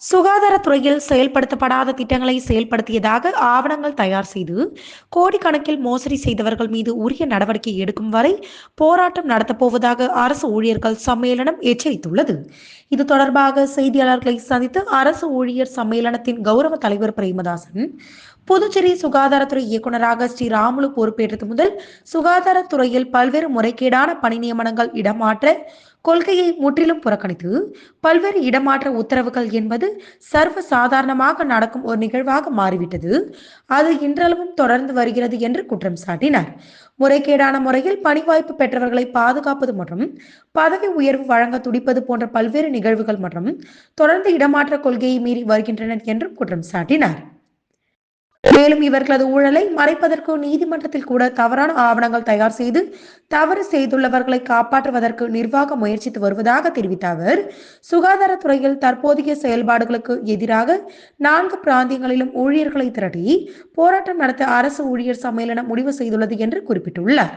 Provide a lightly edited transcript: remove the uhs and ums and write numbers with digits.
சுகாதாரத்துறையில் செயல்படுத்தப்படாத திட்டங்களை செயல்படுத்தியதாக ஆவணங்கள் தயார் செய்து கோடிக்கணக்கில் மோசடி செய்தவர்கள் மீது உரிய நடவடிக்கை எடுக்கும் வரை போராட்டம் நடத்தப்போவதாக அரசு ஊழியர்கள் சம்மேளனம் எச்சரித்துள்ளது. இது தொடர்பாக செய்தியாளர்களை சந்தித்து அரசு ஊழியர் சம்மேளனத்தின் கௌரவ தலைவர் பிரேமதாசன், புதுச்சேரி சுகாதாரத்துறை இயக்குநராக ஸ்ரீ ராமுலு பொறுப்பேற்றது முதல் சுகாதாரத்துறையில் பல்வேறு முறைகேடான பணி நியமனங்கள், இடமாற்ற கொள்கையை முற்றிலும் புறக்கணித்து பல்வேறு இடமாற்ற உத்தரவுகள் என்பது சர்வ சாதாரணமாக நடக்கும் ஒரு நிகழ்வாக மாறிவிட்டது. அது இன்றளவும் தொடர்ந்து வருகிறது என்று குற்றம் சாட்டினார். முறைகேடான முறையில் பணி வாய்ப்பு பெற்றவர்களை பாதுகாப்பது மற்றும் பதவி உயர்வு வழங்க துடிப்பது போன்ற பல்வேறு நிகழ்வுகள் மற்றும் தொடர்ந்து இடமாற்ற கொள்கையை மீறி வருகின்றனர் என்றும் குற்றம் சாட்டினார். மேலும் இவர்களது ஊழலை மறைப்பதற்கு நீதிமன்றத்தில் கூட தவறான ஆவணங்கள் தயார் செய்து தவறு செய்துள்ளவர்களை காப்பாற்றுவதற்கு நிர்வாகம் முயற்சித்து வருவதாக தெரிவித்த அவர், சுகாதாரத்துறையில் தற்போதைய செயல்பாடுகளுக்கு எதிராக 4 பிராந்தியங்களிலும் ஊழியர்களை திரட்டி போராட்டம் நடத்த அரசு ஊழியர் சம்மேளனம் முடிவு செய்துள்ளது என்று குறிப்பிட்டுள்ளார்.